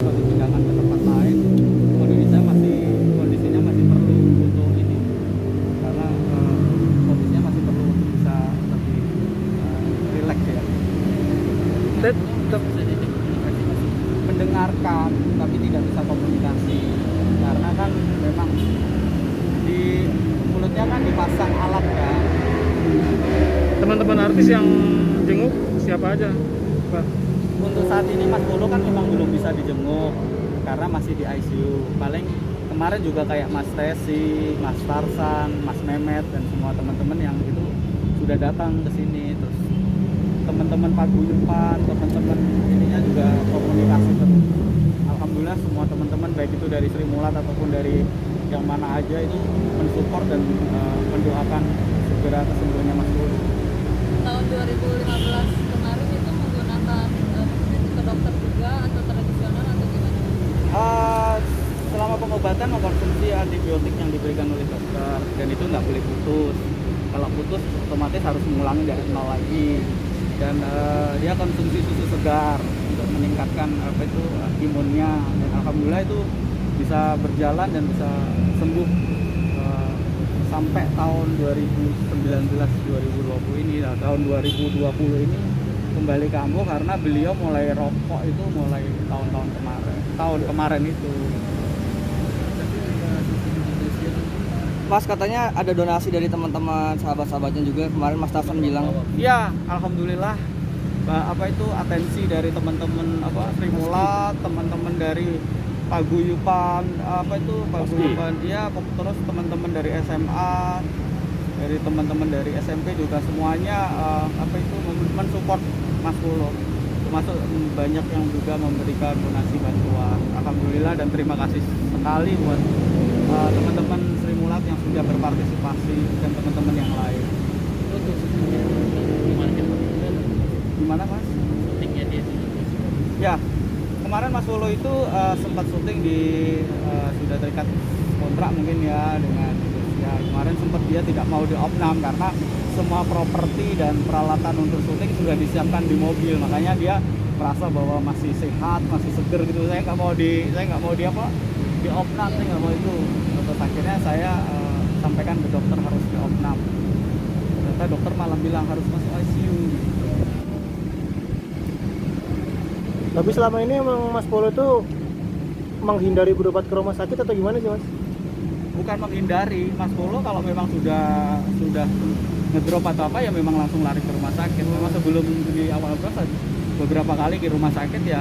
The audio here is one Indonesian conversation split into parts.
atau dipindahkan ke tempat lain, kondisinya masih perlu untuk ini, karena kondisinya masih perlu untuk bisa lebih rileks ya. Mendengarkan tapi tidak bisa komunikasi, karena kan memang di mulutnya kan dipasang alat kan. Teman-teman artis yang jenguk siapa aja, Pak? Untuk saat ini Mas Polo kan memang belum bisa dijenguk karena masih di ICU. Paling kemarin juga kayak Mas Tesi, Mas Tarsan, Mas Mehmet dan semua teman-teman yang itu sudah datang ke sini. Terus teman-teman paguyuban, teman-teman ininya juga komunikasi terus. Alhamdulillah semua teman-teman baik itu dari Sri Mulat ataupun dari yang mana aja itu mensupport dan mendoakan segera kesembuhannya Mas Polo. Tahun 2015 kemarin itu menggunakan ke dokter juga atau tradisional atau gimana? Selama pengobatan mengkonsumsi antibiotik yang diberikan oleh dokter, dan itu nggak boleh putus. Kalau putus otomatis harus mengulangi dari nol lagi. Dan dia konsumsi susu segar untuk meningkatkan imunnya, dan alhamdulillah itu bisa berjalan dan bisa sembuh sampai tahun 2019-2020 ini. Nah, tahun 2020 ini kembali kambuh karena beliau mulai rokok itu mulai tahun kemarin itu. Mas, katanya ada donasi dari teman-teman sahabat-sahabatnya juga, kemarin Mas Tarsan bilang. Ya, alhamdulillah. Atensi dari teman-teman Sri Mulat, teman-teman dari paguyuban ya, terus teman-teman dari SMA, dari teman-teman dari SMP juga semuanya mensupport Mas Polo. Termasuk banyak yang juga memberikan donasi bantuan. Alhamdulillah, dan terima kasih sekali buat teman-teman Sri Mulat yang sudah berpartisipasi dan teman-teman yang lain. Untuk syutingnya gimana kita? Gimana Mas? Syutingnya dia Ya, kemarin Mas Polo itu sempat syuting di sudah terikat kontrak mungkin ya dengan Indonesia. Kemarin sempat dia tidak mau diopnam karena semua properti dan peralatan untuk syuting sudah disiapkan di mobil, makanya dia merasa bahwa masih sehat, masih seger gitu. Saya nggak mau diopnam, saya nggak mau itu. Terus akhirnya saya sampaikan ke dokter harus diopnam. Ternyata dokter malah bilang harus masuk ICU. Tapi selama ini emang Mas Polo itu menghindari berobat ke rumah sakit atau gimana sih, Mas? Bukan menghindari, Mas Polo kalau memang sudah ngedrop atau apa ya memang langsung lari ke rumah sakit. Memang sebelum di awal proses beberapa kali ke rumah sakit ya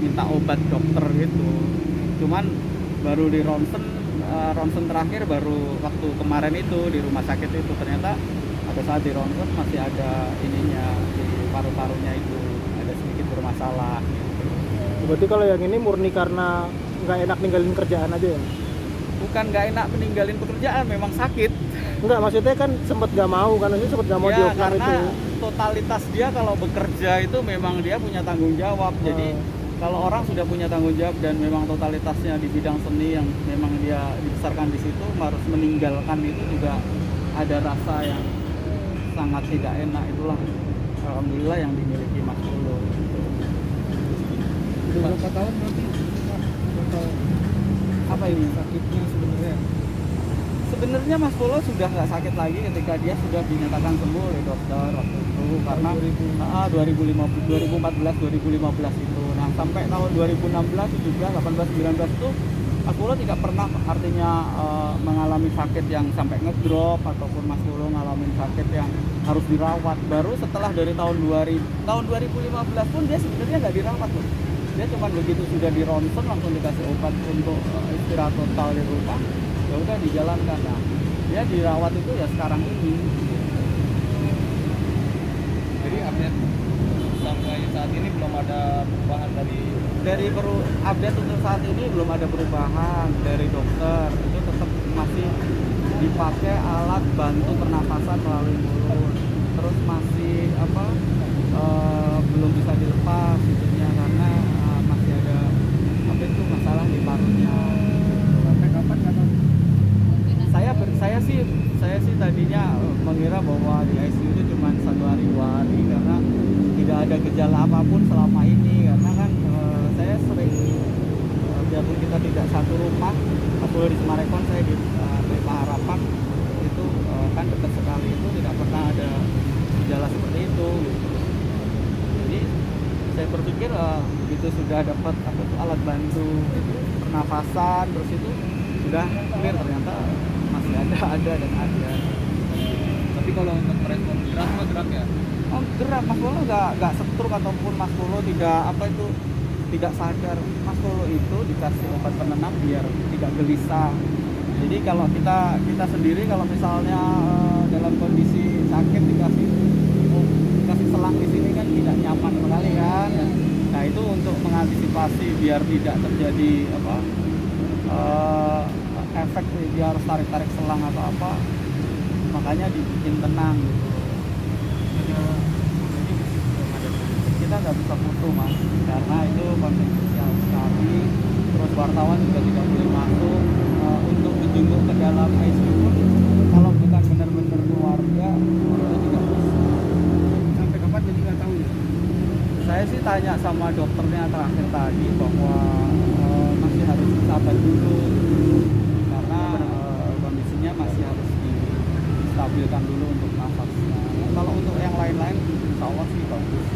minta obat dokter gitu. Cuman baru di ronsen terakhir baru waktu kemarin itu di rumah sakit itu ternyata pada saat di ronsen masih ada ininya di paru-parunya itu ada sedikit bermasalah gitu. Berarti kalau yang ini murni karena nggak enak ninggalin kerjaan aja ya? Bukan nggak enak meninggalin pekerjaan, memang sakit. Enggak, maksudnya kan sempat nggak mau, kan maksudnya sempat nggak mau Ya, diopnam karena itu. totalitas dia kalau bekerja itu memang dia punya tanggung jawab. Jadi kalau orang sudah punya tanggung jawab dan memang totalitasnya di bidang seni yang memang dia dibesarkan di situ, harus meninggalkan itu juga ada rasa yang sangat tidak enak. Itulah alhamdulillah yang dimiliki Mas Polo. Berapa tahun berarti? Apa ini? Sakitnya sebenarnya? Sebenarnya Mas Polo sudah nggak sakit lagi ketika dia sudah dinyatakan sembuh oleh dokter waktu itu, karena 2014-2015 itu. Nah, sampai tahun 2016, 17, 18, 19 itu Mas Polo tidak pernah artinya mengalami sakit yang sampai ngedrop ataupun Mas Polo ngalamin sakit yang harus dirawat. Baru setelah dari tahun 2015 pun dia sebenarnya nggak dirawat loh. Dia cuma begitu sudah di ronsen langsung dikasih obat untuk istirahat total di rumah. Ya udah dijalankan. Nah, dia dirawat itu ya sekarang ini. Jadi update sampai saat ini belum ada perubahan dari update untuk saat ini belum ada perubahan dari dokter. Itu tetap masih dipakai alat bantu pernafasan melalui mulut. Terus masih belum bisa dilepas itunya karena masih ada masalah di parunya. Sampai kapan kan? Saya sih tadinya mengira bahwa di ICU itu cuma 1 hari 2 hari karena tidak ada gejala apapun selama ini, karena kan saya begitu sudah dapat apa tuh alat bantu pernafasan, terus itu sudah clear, ternyata masih ada dan ada. Tapi kalau untuk merespon gerak mah gerak ya. Oh, gerak Mas Polo nggak stroke ataupun Mas Polo tidak apa itu tidak sadar. Mas Polo itu dikasih obat penenang biar tidak gelisah. Jadi kalau kita sendiri kalau misalnya dalam kondisi sakit dikasih selang di sini kan tidak nyaman sekali kan. Nah itu untuk mengantisipasi biar tidak terjadi apa efek dia harus tarik selang atau apa, makanya dibikin tenang gitu. Kita nggak bisa foto Mas, karena itu konfidensial sekali. Terus wartawan juga tidak boleh masuk untuk menjenguk ke dalam ICU pun kalau bukan benar-benar keluarga itu tidak bisa. Sampai kapan jadi nggak tahu ya? Saya sih tanya sama dokternya terakhir tadi bahwa masih harus sabar dulu karena kondisinya masih harus distabilkan dulu untuk nafasnya. Kalau untuk yang lain-lain insya Allah sih bagus.